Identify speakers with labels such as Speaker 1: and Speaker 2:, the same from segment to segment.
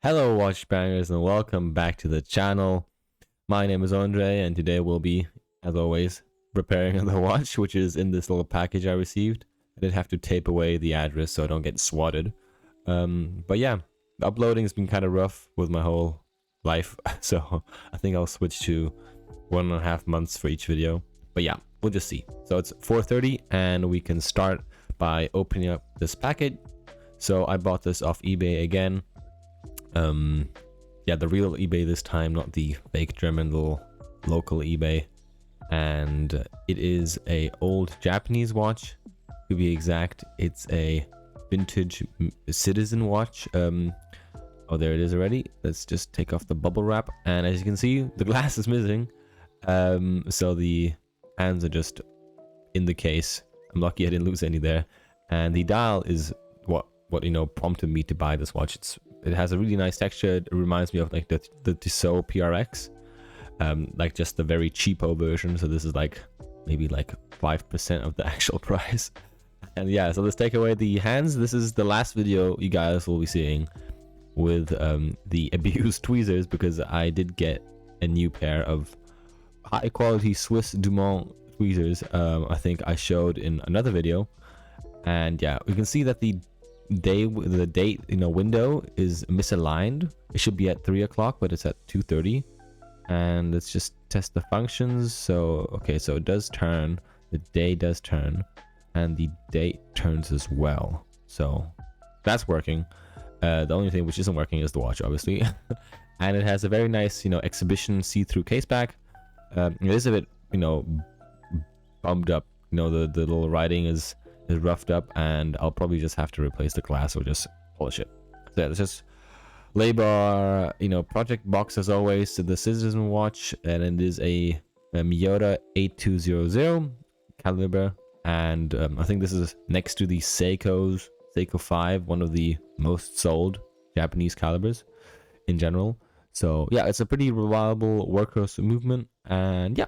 Speaker 1: Hello watchbangers and welcome back to the channel. My name is Andre and today we'll be, as always, repairing the watch, which is in this little package I received. I did have to tape away the address so I don't get swatted. But yeah, the uploading has been kind of rough with my whole life, so I think I'll switch to 1.5 months for each video. But yeah, we'll just see. So it's 4:30 and we can start by opening up this packet. So I bought this off eBay again. Yeah, the real eBay this time, not the fake German little local eBay. And it is a old Japanese watch, to be exact. It's a vintage Citizen watch. Oh, there it is already. Let's just take off the bubble wrap, and as you can see, the glass is missing. So the hands are just in the case. I'm lucky I didn't lose any there. And the dial is what prompted me to buy this watch. It has a really nice texture. It reminds me of like the Tissot PRX, like just the very cheapo version. So this is like maybe like 5% of the actual price. And yeah, so let's take away the hands. This is the last video you guys will be seeing with the abused tweezers, because I did get a new pair of high quality Swiss Dumont tweezers. I think I showed in another video, and yeah, we can see that the date window is misaligned. It should be at 3 o'clock, but it's at 2:30. And let's just test the functions. So okay, so it does turn, the day does turn, and the date turns as well, so that's working. The only thing which isn't working is the watch, obviously. And it has a very nice exhibition see-through case back. It is a bit bumped up, the little writing is roughed up, and I'll probably just have to replace the glass or just polish it. So yeah, let's just label our project box as always to the Citizen watch, and it is a Miyota 8200 caliber, and I think this is next to the Seiko 5, one of the most sold Japanese calibers in general. So yeah, it's a pretty reliable workhorse movement, and yeah,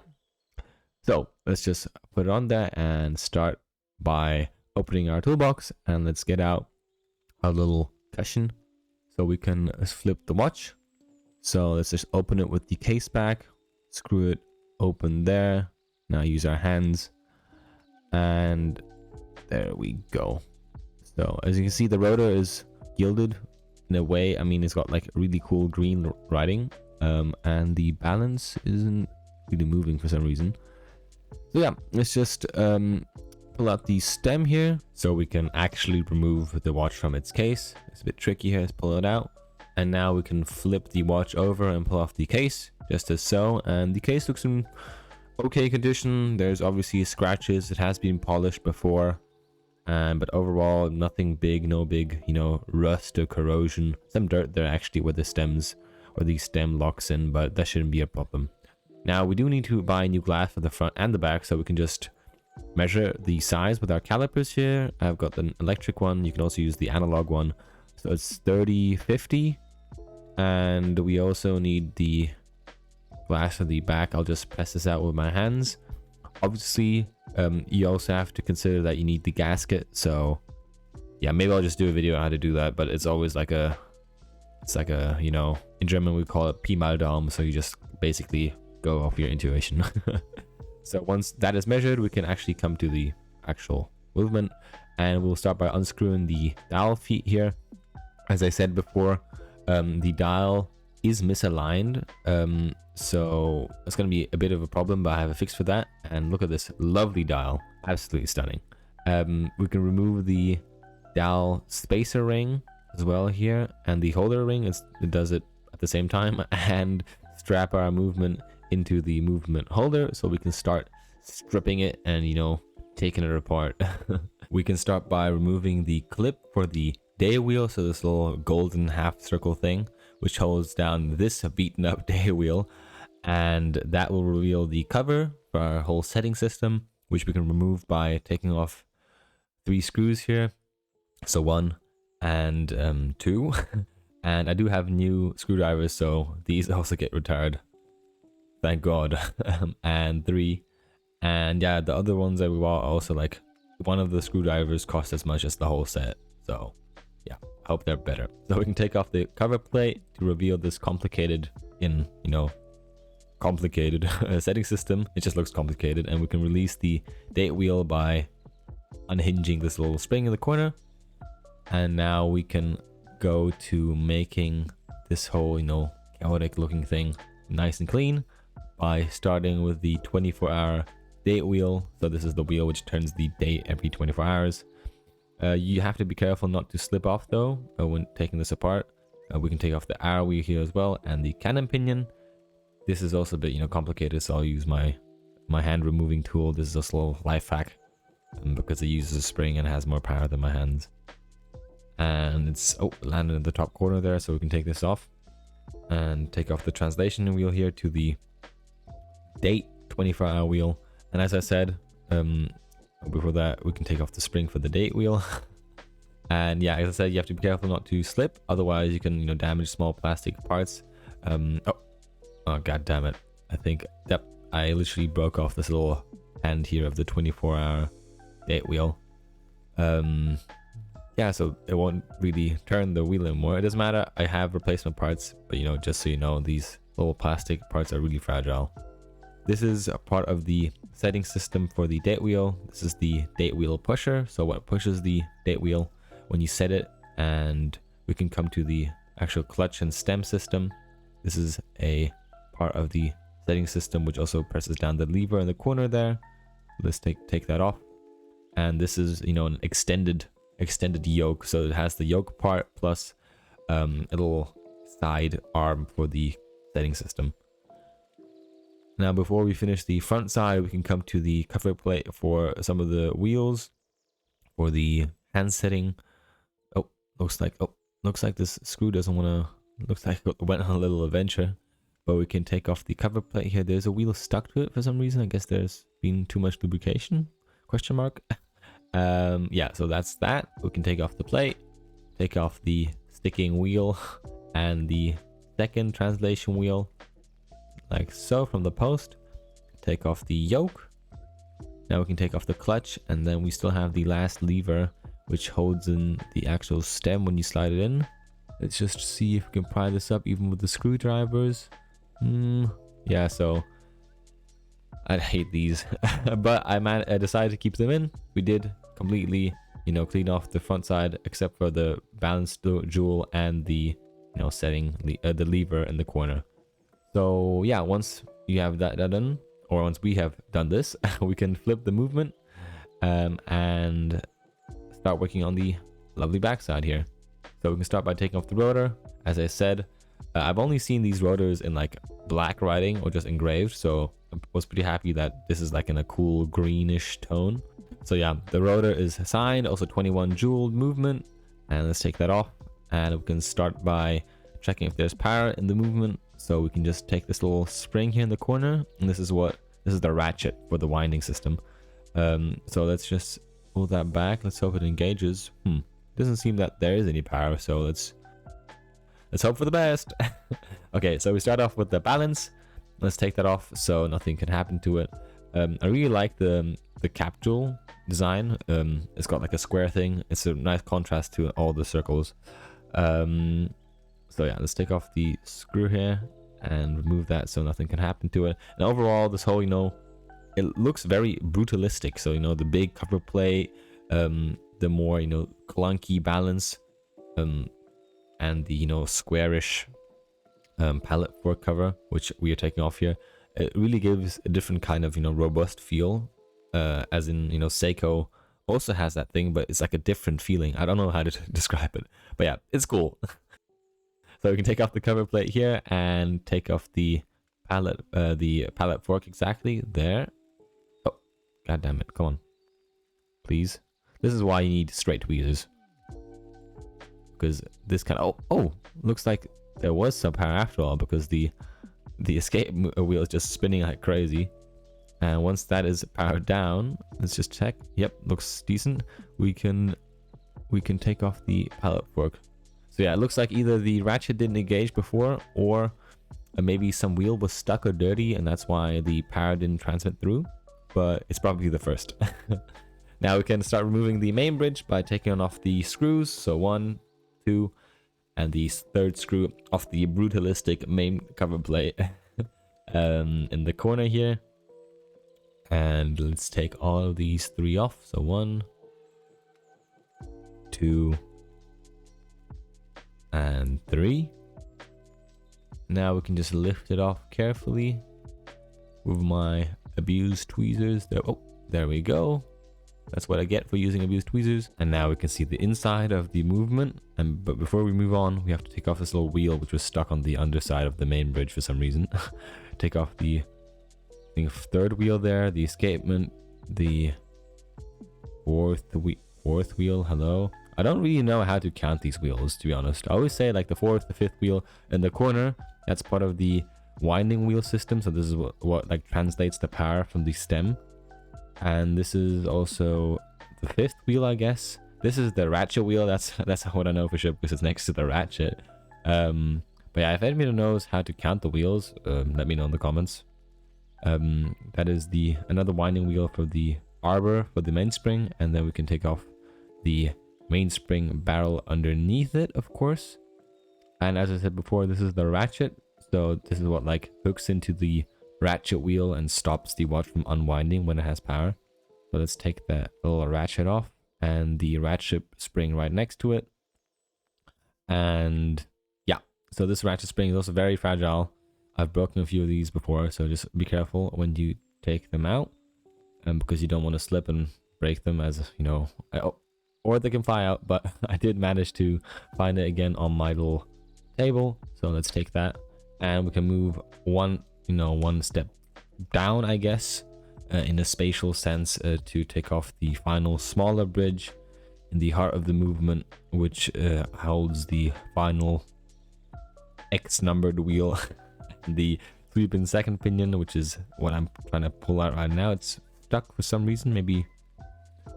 Speaker 1: so let's just put it on there and start by opening our toolbox. And let's get out our little cushion so we can flip the watch. So let's just open it with the case back, screw it open there. Now use our hands, and there we go. So as you can see, the rotor is gilded in a way. I mean, it's got like really cool green writing, and the balance isn't really moving for some reason. So yeah, let's just pull out the stem here so we can actually remove the watch from its case. It's a bit tricky here. Let's pull it out, and now we can flip the watch over and pull off the case, just as so. And the case looks in okay condition. There's obviously scratches. It has been polished before, but overall nothing big, no big rust or corrosion. Some dirt there actually where the stems or the stem locks in, but that shouldn't be a problem. Now we do need to buy new glass for the front and the back, so we can just measure the size with our calipers here. I've got an electric one. You can also use the analog one. So it's 30/50, and we also need the glass for the back. I'll just press this out with my hands. Obviously, you also have to consider that you need the gasket. So yeah, maybe I'll just do a video on how to do that. But it's always like in German we call it Pi mal Daumen. So you just basically go off your intuition. So once that is measured, we can actually come to the actual movement, and we'll start by unscrewing the dial feet here. As I said before, the dial is misaligned, so it's going to be a bit of a problem, but I have a fix for that. And look at this lovely dial, absolutely stunning. We can remove the dial spacer ring as well here, and the holder ring, it does it at the same time, and strap our movement into the movement holder so we can start stripping it and taking it apart. We can start by removing the clip for the day wheel, so this little golden half circle thing which holds down this beaten up day wheel, and that will reveal the cover for our whole setting system, which we can remove by taking off 3 screws here, so 1 and 2. And I do have new screwdrivers, so these also get retired, thank God. And 3, and yeah, the other ones that we bought also, like one of the screwdrivers cost as much as the whole set. So yeah, I hope they're better. So we can take off the cover plate to reveal this complicated complicated setting system. It just looks complicated, and we can release the date wheel by unhinging this little spring in the corner. And now we can go to making this whole chaotic looking thing nice and clean by starting with the 24-hour date wheel. So this is the wheel which turns the date every 24 hours. You have to be careful not to slip off though when taking this apart. We can take off the hour wheel here as well, and the cannon pinion. This is also a bit complicated, so I'll use my hand removing tool. This is just a little life hack because it uses a spring and has more power than my hands. And it's landed in the top corner there, so we can take this off and take off the translation wheel here to the date 24-hour wheel. And as I said before that, we can take off the spring for the date wheel. And yeah, as I said, you have to be careful not to slip, otherwise you can damage small plastic parts. Oh god damn it, I think that I literally broke off this little end here of the 24-hour date wheel. Yeah, so it won't really turn the wheel anymore. It doesn't matter, I have replacement parts, but just so you know, these little plastic parts are really fragile. This is a part of the setting system for the date wheel. This is the date wheel pusher, so what pushes the date wheel when you set it. And we can come to the actual clutch and stem system. This is a part of the setting system which also presses down the lever in the corner there. Let's take that off. And this is an extended yoke, so it has the yoke part plus a little side arm for the setting system. Now before we finish the front side, we can come to the cover plate for some of the wheels for the hand setting. Looks like this screw doesn't want to, looks like it went on a little adventure. But we can take off the cover plate here. There's a wheel stuck to it for some reason. I guess there's been too much lubrication, question mark. Yeah, so that's that. We can take off the plate, take off the sticking wheel and the second translation wheel, like so, from the post. Take off the yoke. Now we can take off the clutch, and then we still have the last lever which holds in the actual stem when you slide it in. Let's just see if we can pry this up even with the screwdrivers. Yeah, so I hate these but I decided to keep them in. We did completely clean off the front side except for the balance jewel and the setting the lever in the corner. So yeah, once you have that done, or once we have done this, we can flip the movement and start working on the lovely backside here. So we can start by taking off the rotor. As I said, I've only seen these rotors in like black writing or just engraved, so I was pretty happy that this is like in a cool greenish tone. So yeah, the rotor is assigned, also 21 joule movement, and let's take that off. And we can start by checking if there's power in the movement. So we can just take this little spring here in the corner, and this is the ratchet for the winding system. So let's just pull that back. Let's hope it engages. Doesn't seem that there is any power, so let's hope for the best. Okay, so we start off with the balance. Let's take that off so nothing can happen to it. I really like the capsule design. It's got like a square thing. It's a nice contrast to all the circles. So yeah, let's take off the screw here and remove that so nothing can happen to it. And overall, this whole it looks very brutalistic. So the big cover plate, the more clunky balance, and the squarish palette fork cover, which we are taking off here. It really gives a different kind of robust feel, as in Seiko also has that thing, but it's like a different feeling. I don't know how to describe it, but yeah, it's cool. So we can take off the cover plate here and take off the palette fork exactly there. Oh, god damn it, come on, please. This is why you need straight tweezers, because this kind of looks like there was some power after all, because the escape wheel is just spinning like crazy. And once that is powered down, let's just check. Yep, looks decent. We can take off the palette fork. So yeah, it looks like either the ratchet didn't engage before, or maybe some wheel was stuck or dirty, and that's why the power didn't transmit through. But it's probably the first. Now we can start removing the main bridge by taking off the screws. So 1, 2, and the third screw of the brutalistic main cover plate in the corner here. And let's take all of these 3 off. So 1, 2, and 3. Now we can just lift it off carefully with my abused tweezers. There we go. That's what I get for using abused tweezers. And now we can see the inside of the movement. But before we move on, we have to take off this little wheel which was stuck on the underside of the main bridge for some reason. Take off the third wheel there, the escapement, the fourth wheel. Hello. I don't really know how to count these wheels, to be honest. I always say like the 4th, the 5th wheel in the corner. That's part of the winding wheel system. So this is what like translates the power from the stem. And this is also the 5th wheel, I guess. This is the ratchet wheel. That's what I know for sure because it's next to the ratchet. But yeah, if anybody knows how to count the wheels, let me know in the comments. That is another winding wheel for the arbor for the mainspring, and then we can take off the mainspring barrel underneath it, of course. And as I said before, this is the ratchet, so this is what like hooks into the ratchet wheel and stops the watch from unwinding when it has power. So let's take that little ratchet off and the ratchet spring right next to it. And yeah, so this ratchet spring is also very fragile. I've broken a few of these before, so just be careful when you take them out, because you don't want to slip and break them, as you know, or they can fly out. But I did manage to find it again on my little table, so let's take that, and we can move one step down, I guess, in a spatial sense, to take off the final smaller bridge in the heart of the movement, which holds the final X numbered wheel. The 3-pin second pinion, which is what I'm trying to pull out right now. It's stuck for some reason. Maybe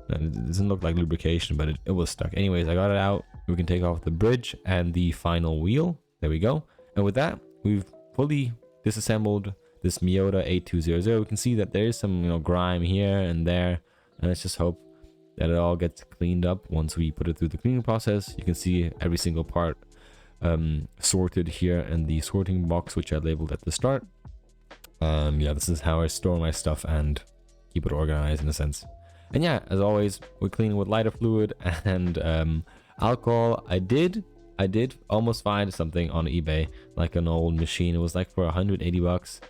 Speaker 1: it doesn't look like lubrication, but it was stuck. Anyways, I got it out. We can take off the bridge and the final wheel. There we go. And with that, we've fully disassembled this Miyota 8200. We can see that there is some grime here and there, and let's just hope that it all gets cleaned up once we put it through the cleaning process. You can see every single part sorted here in the sorting box, which I labeled at the start. Yeah, this is how I store my stuff and keep it organized in a sense. And yeah, as always, we're cleaning with lighter fluid and alcohol. I did almost find something on eBay, like an old machine. It was like for 180 bucks,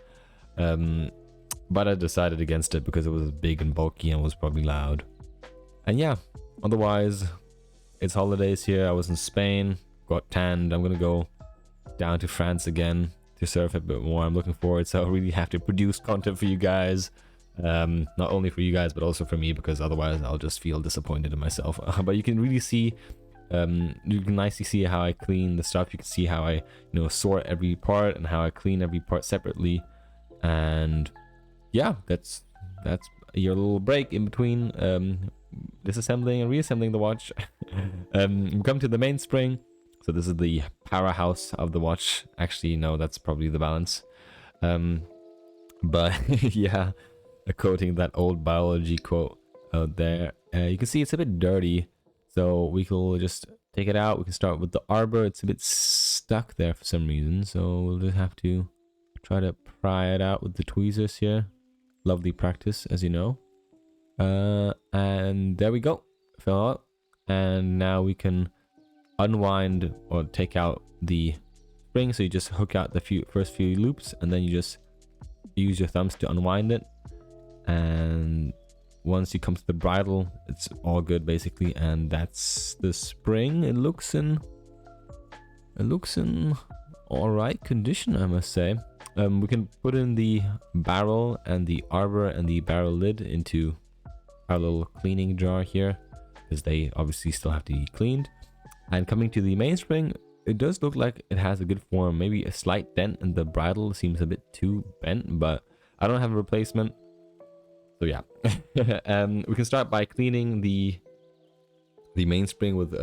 Speaker 1: but I decided against it because it was big and bulky and was probably loud. And yeah, otherwise it's holidays here. I was in Spain, got tanned. I'm gonna go down to France again to surf a bit more. I'm looking forward, so I really have to produce content for you guys, not only for you guys but also for me, because otherwise I'll just feel disappointed in myself. But you can really see, you can nicely see how I clean the stuff. You can see how I sort every part and how I clean every part separately. And yeah, that's your little break in between disassembling and reassembling the watch. We come to the mainspring. So this is the powerhouse of the watch. Actually, no, that's probably the balance. But yeah, quoting that old biology quote out there. You can see it's a bit dirty, so we will just take it out. We can start with the arbor. It's a bit stuck there for some reason, so we'll just have to try to pry it out with the tweezers here. Lovely practice, as you know. And there we go. Fell out. And now we can unwind or take out the spring. So you just hook out the first few loops, and then you just use your thumbs to unwind it. And once you come to the bridle, it's all good basically. And that's the spring. It looks in all right condition, I must say. We can put in the barrel and the arbor and the barrel lid into our little cleaning jar here, because they obviously still have to be cleaned. And coming to the mainspring, it does look like it has a good form. Maybe a slight dent in the bridle, seems a bit too bent, but I don't have a replacement. So yeah, we can start by cleaning the mainspring with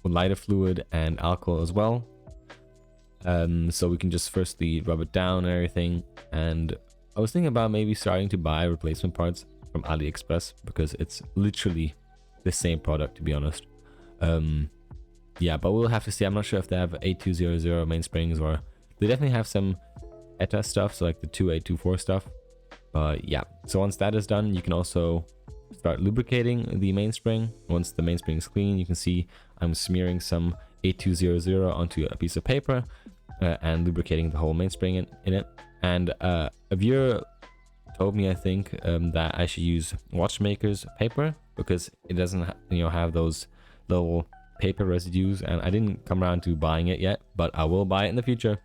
Speaker 1: lighter fluid and alcohol as well. So we can just firstly rub it down and everything. And I was thinking about maybe starting to buy replacement parts from AliExpress, because it's literally the same product, to be honest. Yeah, but we'll have to see. I'm not sure if they have 8200 mainsprings, or they definitely have some ETA stuff, so like the 2824 stuff. But yeah, so once that is done, you can also start lubricating the mainspring. Once the mainspring is clean, you can see I'm smearing some 8200 onto a piece of paper and lubricating the whole mainspring in it. And a viewer told me, I think, that I should use Watchmaker's paper because it doesn't have those little paper residues, and I didn't come around to buying it yet, but I will buy it in the future.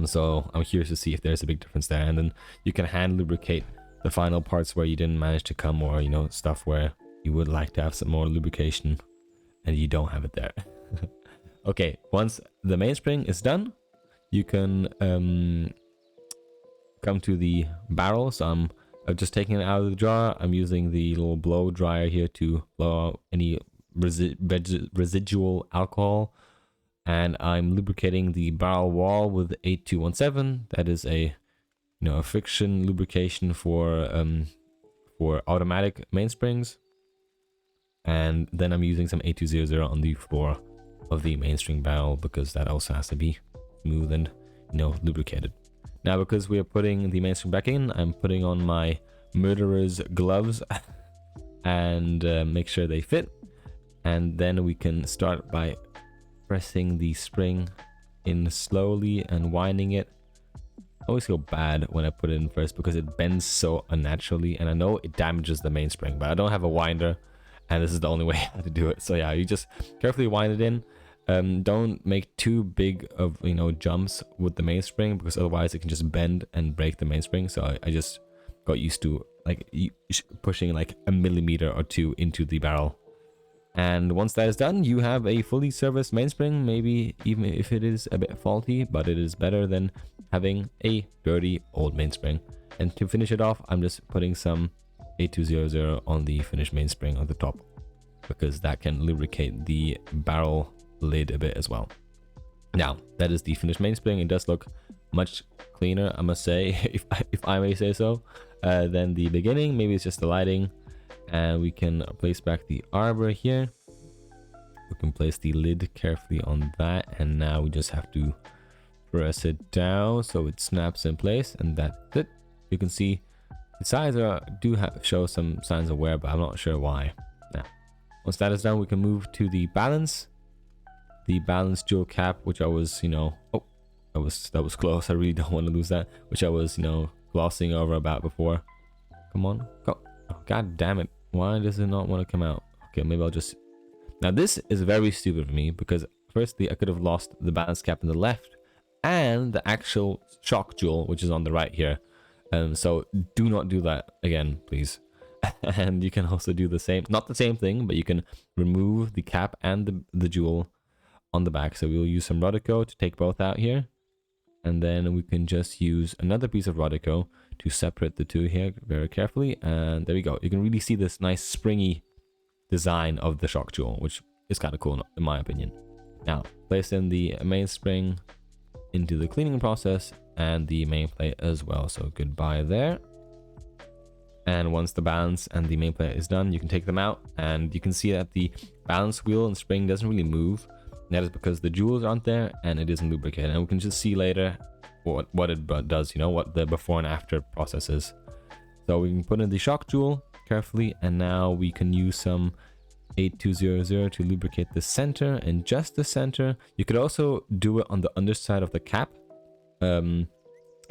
Speaker 1: So I'm curious to see if there's a big difference there. And then you can hand lubricate the final parts where you didn't manage to come, or stuff where you would like to have some more lubrication and you don't have it there. Okay, once the mainspring is done, you can come to the barrel. So I'm just taking it out of the jar. I'm using the little blow dryer here to blow out any residual alcohol, and I'm lubricating the barrel wall with 8217. That is a a friction lubrication for automatic mainsprings. And then I'm using some 8200 on the floor of the mainspring barrel because that also has to be smooth and lubricated. Now, because we are putting the mainspring back in, I'm putting on my murderer's gloves and make sure they fit. And then we can start by pressing the spring in slowly and winding it. I always feel bad when I put it in first because it bends so unnaturally, and I know it damages the mainspring, but I don't have a winder, and this is the only way how to do it. So yeah, you just carefully wind it in. Don't make too big of jumps with the mainspring, because otherwise it can just bend and break the mainspring. So I just got used to pushing like a millimeter or two into the barrel. And once that is done, you have a fully serviced mainspring, maybe even if it is a bit faulty, but it is better than having a dirty old mainspring. And to finish it off, I'm just putting some 8200 on the finished mainspring on the top, because that can lubricate the barrel lid a bit as well. Now, that is the finished mainspring. It does look much cleaner, I must say, if I may say so, than the beginning. Maybe it's just the lighting. And we can place back the arbor here. We can place the lid carefully on that, and now we just have to press it down so it snaps in place, and that's it. You can see the sides show some signs of wear, but I'm not sure why. Now, once that is done, we can move to the balance jewel cap, which I was oh, that was close. I really don't want to lose that, which I was glossing over about before. Come on, go. Oh, god damn it. Why does it not want to come out? Okay, maybe I'll just... Now, this is very stupid for me, because firstly, I could have lost the balance cap on the left and the actual shock jewel, which is on the right here. So do not do that again, please. And you can also do the same, not the same thing, but you can remove the cap and the jewel on the back. So we'll use some Rodico to take both out here. And then we can just use another piece of Rodico to separate the two here very carefully. And there we go. You can really see this nice springy design of the shock jewel, which is kind of cool in my opinion. Now, place in the mainspring into the cleaning process and the main plate as well. So goodbye there. And once the balance and the main plate is done, you can take them out, and you can see that the balance wheel and spring doesn't really move. And that is because the jewels aren't there and it isn't lubricated. And we can just see later what it does, what the before and after process is. So we can put in the shock jewel carefully, and now we can use some 8200 to lubricate the center, and just the center. You could also do it on the underside of the cap. I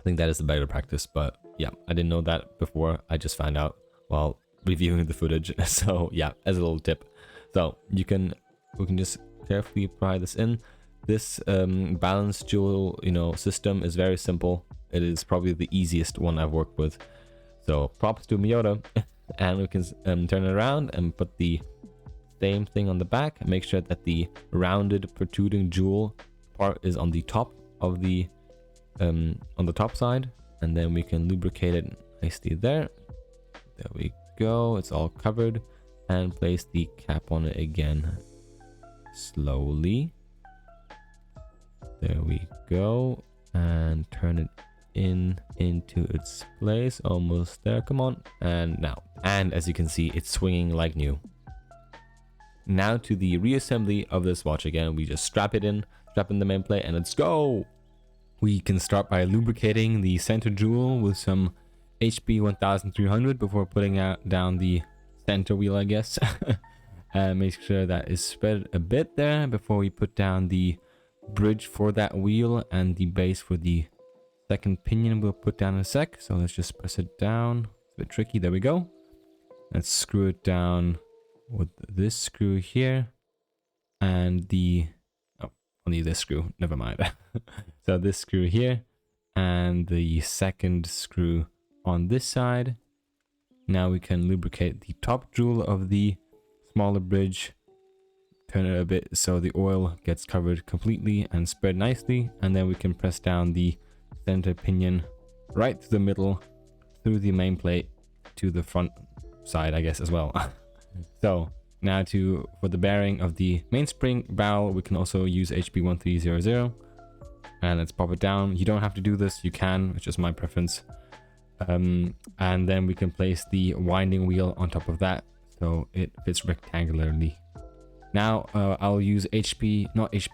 Speaker 1: think that is the better practice, but yeah, I didn't know that before. I just found out while reviewing the footage. So yeah, as a little tip. So we can just carefully pry this in. This balance jewel system is very simple. It is probably the easiest one I've worked with, so props to Miyota. And we can turn it around and put the same thing on the back, and make sure that the rounded protruding jewel part is on the top of the on the top side, and then we can lubricate it nicely there. There we go, it's all covered. And place the cap on it again slowly. There we go, and turn it into its place. Almost there, come on. And now, and as you can see, it's swinging like new. now to the reassembly of this watch. Again, we just strap in the main plate, and let's go. We can start by lubricating the center jewel with some HP 1300 before putting down the center wheel, I guess. Make sure that is spread a bit there before we put down the bridge for that wheel and the base for the second pinion. We'll put down in a sec. So let's just press it down. It's a bit tricky. There we go. Let's screw it down with this screw here and the only this screw, never mind. So this screw here and the second screw on this side. Now we can lubricate the top jewel of the smaller bridge, turn it a bit so the oil gets covered completely and spread nicely, and then we can press down the center pinion right to the middle through the main plate to the front side, I guess, as well. So now for the bearing of the mainspring barrel, we can also use HP 1300, and let's pop it down. You don't have to do this, you can, it's just my preference. And then we can place the winding wheel on top of that so it fits rectangularly. Now I'll use Möbius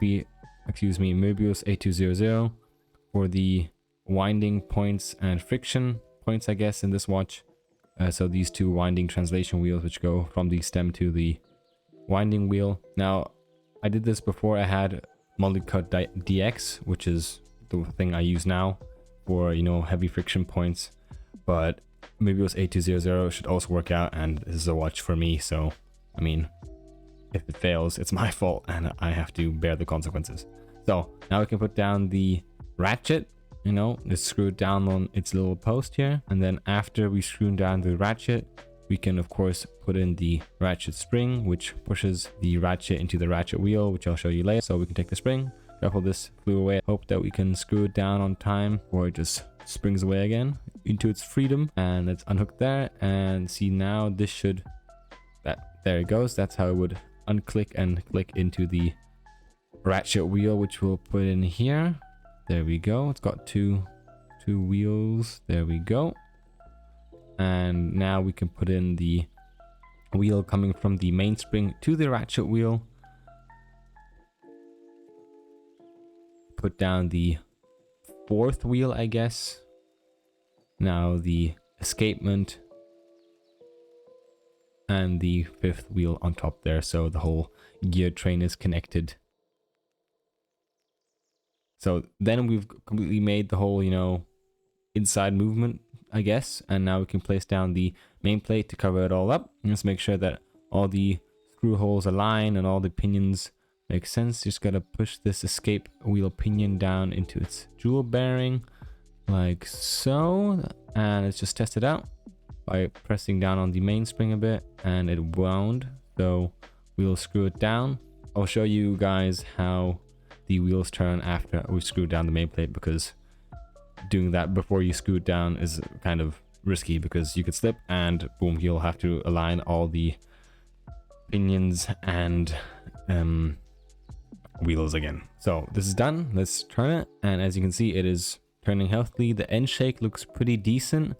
Speaker 1: A200 for the winding points and friction points, I guess, in this watch. So these two winding translation wheels which go from the stem to the winding wheel. Now I did this before I had multi-cut DX, which is the thing I use now for, you know, heavy friction points, but Möbius A200 should also work out, and this is a watch for me, so I mean, if it fails, it's my fault and I have to bear the consequences. So now we can put down the ratchet, you know, just screw it down on its little post here, and then after we screw down the ratchet, we can of course put in the ratchet spring, which pushes the ratchet into the ratchet wheel, which I'll show you later. So we can take the spring, shuffle this flew away, hope that we can screw it down on time or it just springs away again into its freedom, and let's unhook there and see. Now this should, there it goes. That's how it would unclick and click into the ratchet wheel, which we'll put in here. There we go. It's got two wheels. There we go. And now we can put in the wheel coming from the mainspring to the ratchet wheel. Put down the fourth wheel, I guess. Now the escapement and the fifth wheel on top there, so the whole gear train is connected. So then we've completely made the whole, you know, inside movement, I guess, and now we can place down the main plate to cover it all up. Let's make sure that all the screw holes align and all the pinions make sense. Just gotta push this escape wheel pinion down into its jewel bearing like so, and let's just test it out by pressing down on the mainspring a bit, and it wound, so we'll screw it down. I'll show you guys how the wheels turn after we screw down the main plate, because doing that before you screw it down is kind of risky, because you could slip and boom, you'll have to align all the pinions and wheels again. So this is done. Let's turn it, and as you can see, it is turning healthily. The end shake looks pretty decent.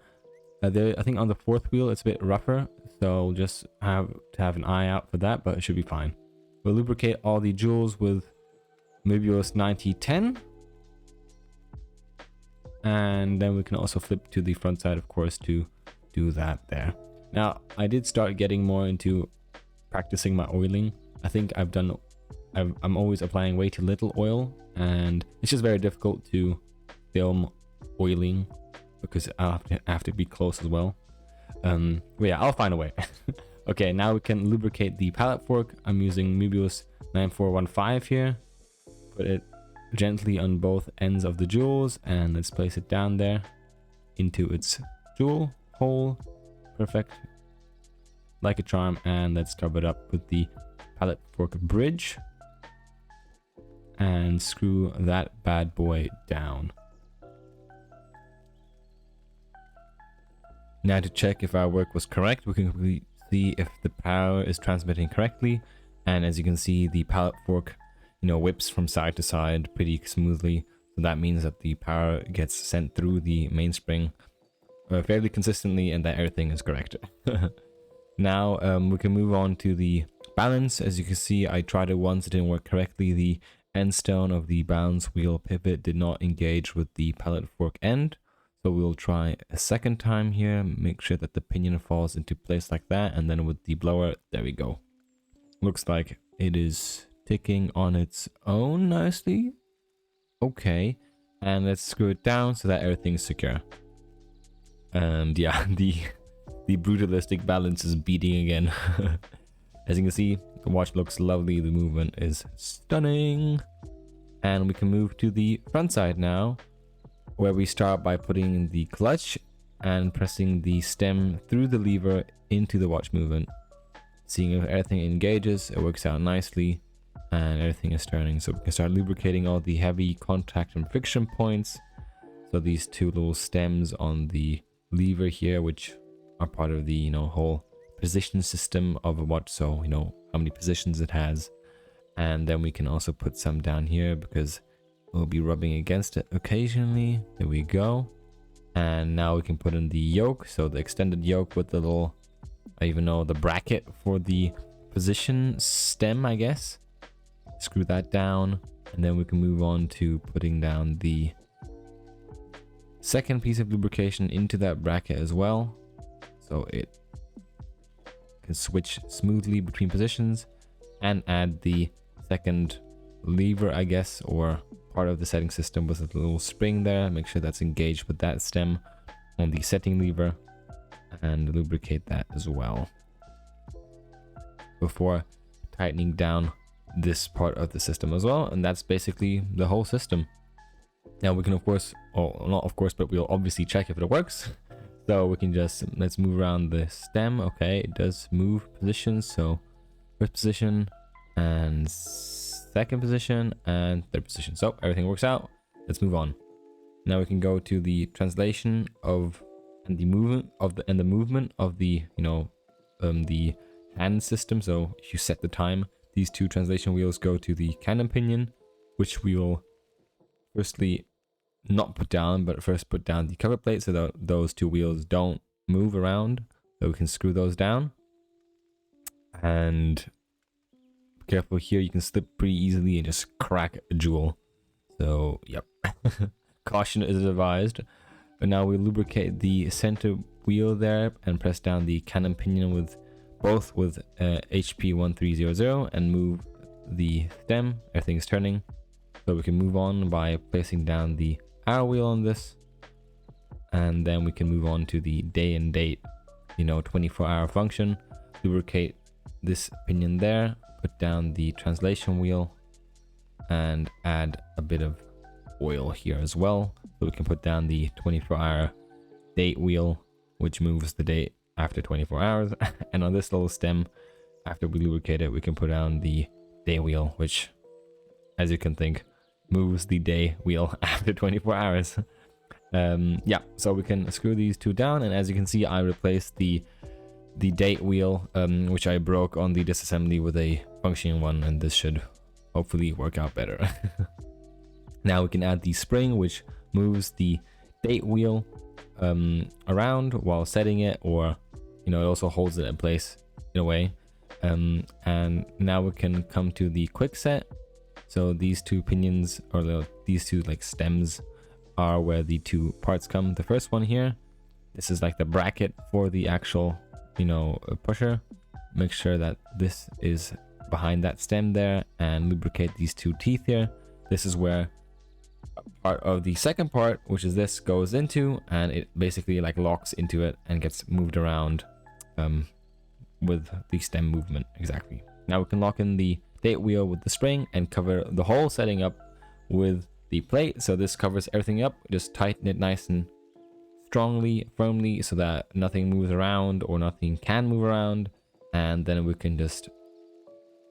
Speaker 1: I think on the fourth wheel it's a bit rougher, so just have to have an eye out for that, but it should be fine. We'll lubricate all the jewels with Möbius 9010, and then we can also flip to the front side, of course, to do that there. Now I did start getting more into practicing my oiling. I think I'm always applying way too little oil, and it's just very difficult to film oiling because I'll have to be close as well. But yeah, I'll find a way. Okay, now we can lubricate the pallet fork. I'm using Möbius 9415 here. Put it gently on both ends of the jewels, and let's place it down there into its jewel hole. Perfect, like a charm. And let's cover it up with the pallet fork bridge and screw that bad boy down. Now to check if our work was correct, we can see if the power is transmitting correctly, and as you can see, the pallet fork, you know, whips from side to side pretty smoothly, so that means that the power gets sent through the mainspring fairly consistently and that everything is correct. Now we can move on to the balance. As you can see, I tried it once, it didn't work correctly. The end stone of the balance wheel pivot did not engage with the pallet fork end. So we'll try a second time here, make sure that the pinion falls into place like that, and then with the blower, there we go. Looks like it is ticking on its own nicely. Okay, and let's screw it down so that everything's secure. And yeah, the brutalistic balance is beating again. As you can see, the watch looks lovely, the movement is stunning. And we can move to the front side now, where we start by putting the clutch and pressing the stem through the lever into the watch movement. Seeing if everything engages, it works out nicely, and everything is turning. So we can start lubricating all the heavy contact and friction points. So these two little stems on the lever here, which are part of the whole position system of a watch, so how many positions it has. And then we can also put some down here because we'll be rubbing against it occasionally. There we go. And now we can put in the yoke, so the extended yoke with the little, I even know, the bracket for the position stem, I guess. Screw that down, and then we can move on to putting down the second piece of lubrication into that bracket as well, so it can switch smoothly between positions, and add the second lever, I guess, or part of the setting system with a little spring there. Make sure that's engaged with that stem on the setting lever, and lubricate that as well before tightening down this part of the system as well. And that's basically the whole system. Now we can, of course, or not of course, but we'll obviously check if it works. So we can just, let's move around the stem. Okay, it does move positions. So first position and second position and third position. So everything works out. Let's move on. Now we can go to the translation of and the movement of the the hand system. So if you set the time, these two translation wheels go to the cannon pinion, which we will firstly not put down, but first put down the cover plate so that those two wheels don't move around. So we can screw those down. And be careful here, you can slip pretty easily and just crack a jewel. So yep, caution is advised. But now we lubricate the center wheel there and press down the cannon pinion with both with HP 1300 and move the stem. Everything's turning. So we can move on by placing down the hour wheel on this, and then we can move on to the day and date 24-hour function. Lubricate this pinion there, put down the translation wheel, and add a bit of oil here as well, so we can put down the 24-hour date wheel, which moves the date after 24 hours. And on this little stem, after we lubricate it, we can put down the day wheel, which, as you can think, moves the day wheel after 24 hours. Yeah, so we can screw these two down, and as you can see, I replaced the date wheel, which I broke on the disassembly, with a functioning one, and this should hopefully work out better. Now we can add the spring, which moves the date wheel around while setting it, or it also holds it in place in a way. And now we can come to the quick set. So these two pinions, or these two stems, are where the two parts come. The first one here, this is like the bracket for the actual pusher. Make sure that this is behind that stem there, and lubricate these two teeth here. This is where part of the second part, which is this, goes into, and it basically locks into it and gets moved around with the stem movement. Exactly. Now we can lock in the date wheel with the spring and cover the whole setting up with the plate. So this covers everything up. Just tighten it nice and strongly, firmly, so that nothing moves around, or nothing can move around. And then we can just,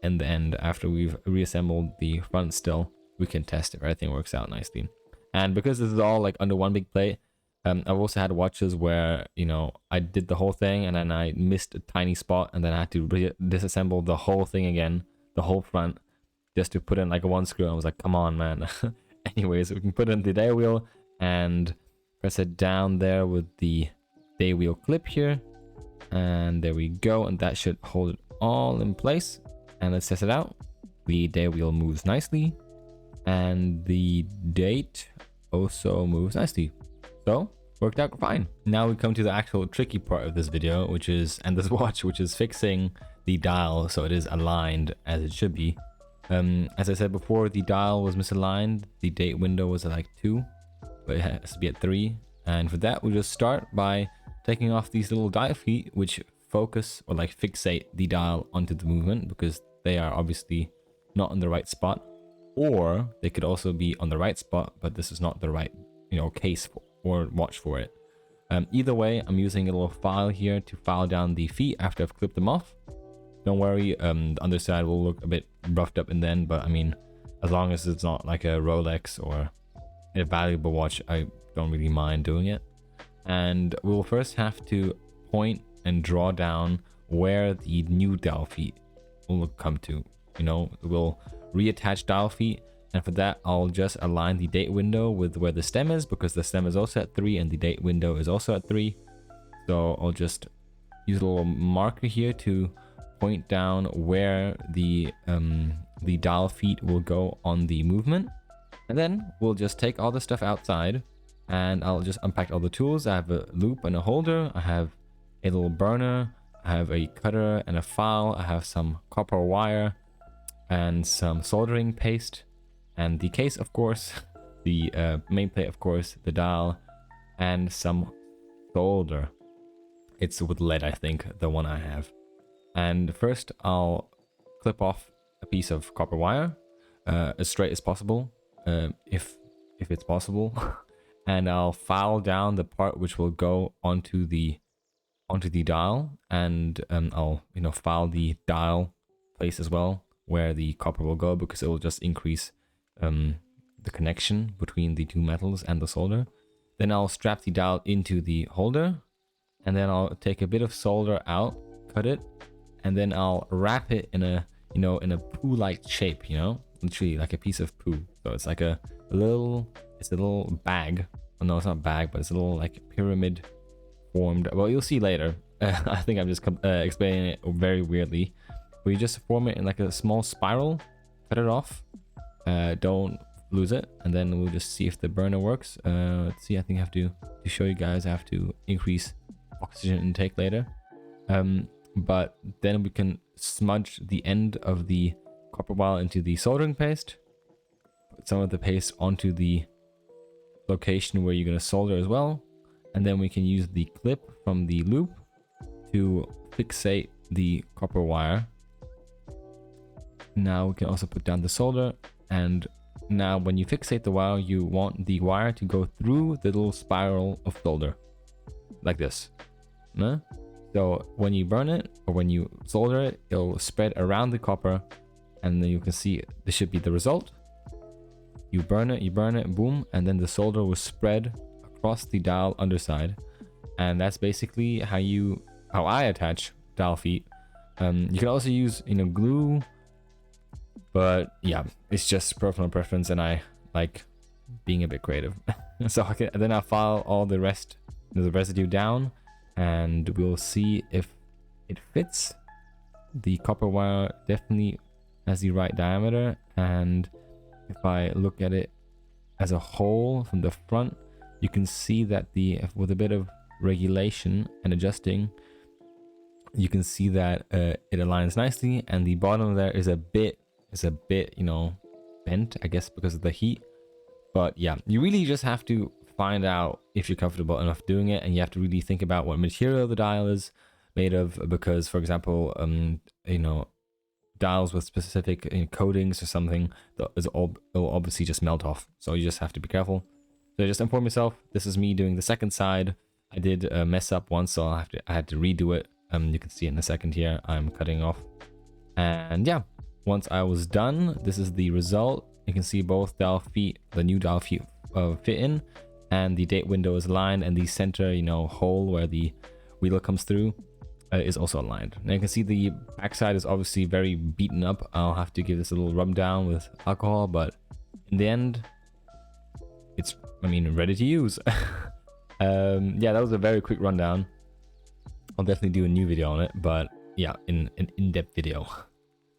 Speaker 1: in the end, after we've reassembled the front still, we can test if everything works out nicely. And because this is all under one big plate, I've also had watches where I did the whole thing and then I missed a tiny spot, and then I had to disassemble the whole thing again, the whole front, just to put in a one screw. I was like, come on, man. Anyways, we can put in the day wheel and press it down there with the day wheel clip here, and there we go, and that should hold it all in place. and let's test it out. The day wheel moves nicely, and the date also moves nicely. So worked out fine. Now we come to the actual tricky part of this video, which is, and this watch, which is fixing the dial so it is aligned as it should be. As I said before, the dial was misaligned. The date window was at like 2, but it has to be at 3. And for that, we'll just start by taking off these little dial feet, which focus or like fixate the dial onto the movement, because they are obviously not in the right spot, or they could also be on the right spot, but this is not the right, case or watch for it. Either way, I'm using a little file here to file down the feet after I've clipped them off. Don't worry, the underside will look a bit roughed up in the end, but I mean, as long as it's not like a Rolex or a valuable watch, I don't really mind doing it. And we'll first have to point and draw down where the new dial feet will come to. We'll reattach dial feet, and for that I'll just align the date window with where the stem is, because the stem is also at 3 and the date window is also at 3. So I'll just use a little marker here to point down where the dial feet will go on the movement, and then we'll just take all the stuff outside and I'll just unpack all the tools. I have a loop and a holder, I have a little burner, I have a cutter and a file, I have some copper wire and some soldering paste, and the case, of course, the main plate, of course, the dial, and some solder. It's with lead, I think, the one I have. And first I'll clip off a piece of copper wire as straight as possible, if it's possible. And I'll file down the part which will go onto the dial, and I'll file the dial place as well where the copper will go, because it will just increase the connection between the two metals and the solder. Then I'll strap the dial into the holder, and then I'll take a bit of solder out, cut it, and then I'll wrap it in a poo-like shape, literally like a piece of poo. So it's like a little bag. Oh, no, it's not a bag, but it's a little like pyramid formed. Well, you'll see later. I think I'm just explaining it very weirdly. But you just form it in like a small spiral, cut it off, don't lose it, and then we'll just see if the burner works. Let's see. I think I have to show you guys, I have to increase oxygen intake later. But then we can smudge the end of the copper wire into the soldering paste, put some of the paste onto the location where you're going to solder as well, and then we can use the clip from the loop to fixate the copper wire. Now we can also put down the solder, and now when you fixate the wire, you want the wire to go through the little spiral of solder like this. No? So when you burn it or when you solder it, it'll spread around the copper, and then you can see this should be the result. You burn it, boom, and then the solder will spread across the dial underside, and that's basically how I attach dial feet. You can also use glue, but yeah, it's just personal preference, and I like being a bit creative. So then I'll file all the residue down, and we'll see if it fits. The copper wire definitely has the right diameter, and if I look at it as a whole from the front, you can see that with a bit of regulation and adjusting, you can see that it aligns nicely, and the bottom there is a bit bent, I guess, because of the heat. But yeah, you really just have to find out if you're comfortable enough doing it, and you have to really think about what material the dial is made of, because for example, dials with specific coatings or something, it will obviously just melt off, so you just have to be careful. So just inform yourself. This is me doing the second side. I did mess up once, so I had to redo it. You can see in a second here I'm cutting off, and yeah, once I was done, this is the result. You can see both dial feet, the new dial feet fit in, and the date window is aligned, and the center hole where the wheel comes through is also aligned. Now you can see the backside is obviously very beaten up. I'll have to give this a little rub down with alcohol, but in the end it's ready to use. Yeah, that was a very quick rundown. I'll definitely do a new video on it, but yeah, an in-depth video.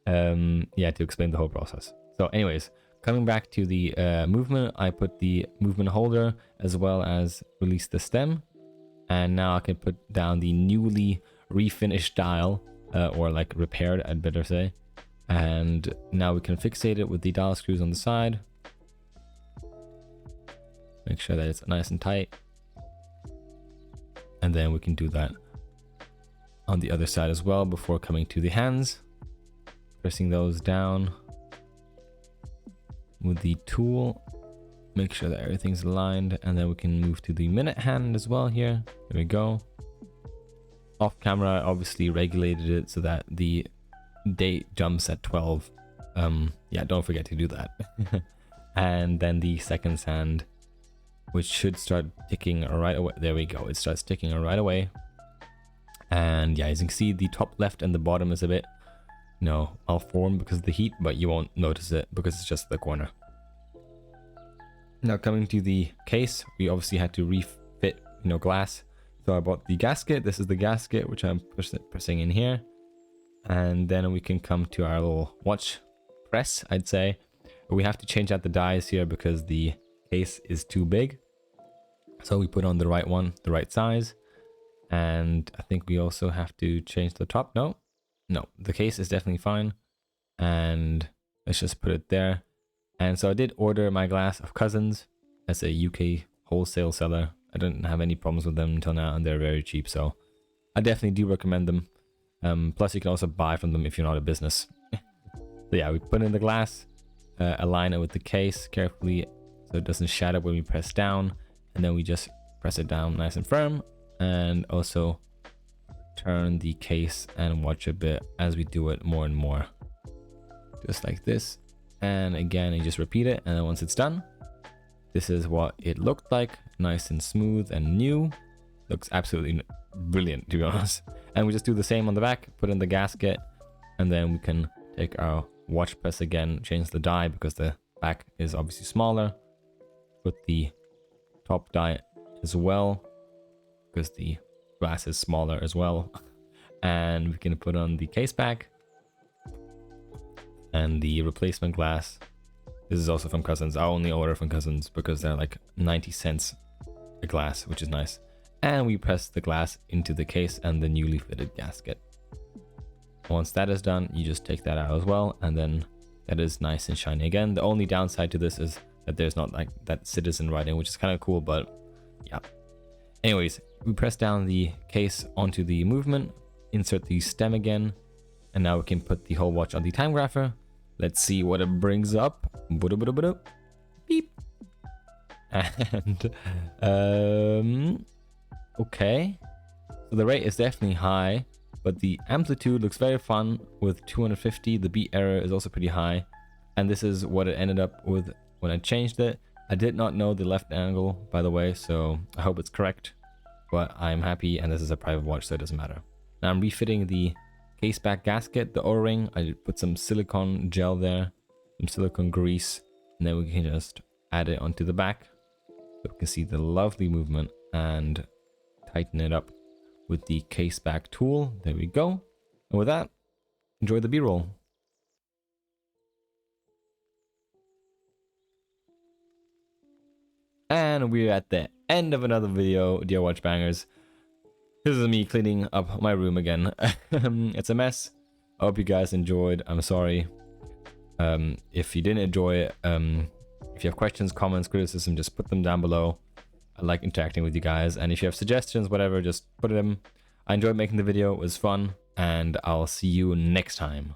Speaker 1: Yeah, to explain the whole process. So anyways, coming back to the movement, I put the movement holder as well as release the stem. And now I can put down the newly refinished dial, or like repaired, I'd better say. And now we can fixate it with the dial screws on the side. Make sure that it's nice and tight. And then we can do that on the other side as well before coming to the hands. Pressing those down with the tool. Make sure that everything's aligned, and then we can move to the minute hand as well here. There we go. Off camera, I obviously regulated it so that the date jumps at 12. Yeah, don't forget to do that. And then the seconds hand, which should start ticking right away. There we go. It starts ticking right away. And yeah, as you can see, the top left and the bottom is a bit, malformed because of the heat, but you won't notice it because it's just the corner. Now coming to the case, we obviously had to refit, glass. So I bought the gasket. This is the gasket, which I'm pressing in here. And then we can come to our little watch press, I'd say. We have to change out the dies here because the case is too big. So we put on the right one, the right size. And I think we also have to change the top. No, the case is definitely fine. And let's just put it there. And so I did order my glass of Cousins as a UK wholesale seller. I didn't have any problems with them until now, and they're very cheap. So I definitely do recommend them. Plus you can also buy from them if you're not a business. So yeah, we put in the glass, align it with the case carefully so it doesn't shatter when we press down. And then we just press it down nice and firm. And also turn the case and watch a bit as we do it more and more. Just like this. And again, you just repeat it. And then once it's done, this is what it looked like. Nice and smooth and new. Looks absolutely brilliant, to be honest. And we just do the same on the back, put in the gasket, and then we can take our watch press again, change the die because the back is obviously smaller. Put the top die as well because the glass is smaller as well. And we can put on the case back and the replacement glass. This is also from Cousins. I only order from Cousins because they're like 90 cents a glass, which is nice. And we press the glass into the case and the newly fitted gasket. Once that is done, you just take that out as well, and then that is nice and shiny again. The only downside to this is that there's not like that citizen writing, which is kind of cool, but yeah. Anyways, we press down the case onto the movement, insert the stem again, and now we can put the whole watch on the time grapher. Let's see what it brings up. Beep. And okay, so the rate is definitely high, but the amplitude looks very fun with 250. The beat error is also pretty high, and this is what it ended up with when I changed it. I did not know the left angle, by the way, so I hope it's correct, but I'm happy, and this is a private watch, so it doesn't matter. Now I'm refitting the case back gasket, the O-ring. I put some silicone gel there, some silicone grease, and then we can just add it onto the back so we can see the lovely movement and tighten it up with the case back tool. There we go. And with that, enjoy the B-roll. And we're at the end of another video, dear watch bangers. This is me cleaning up my room again. It's a mess. I hope you guys enjoyed. I'm sorry if you didn't enjoy it. If you have questions, comments, criticism, just put them down below. I like interacting with you guys, and if you have suggestions, whatever, just put them. I enjoyed making the video. It was fun, and I'll see you next time.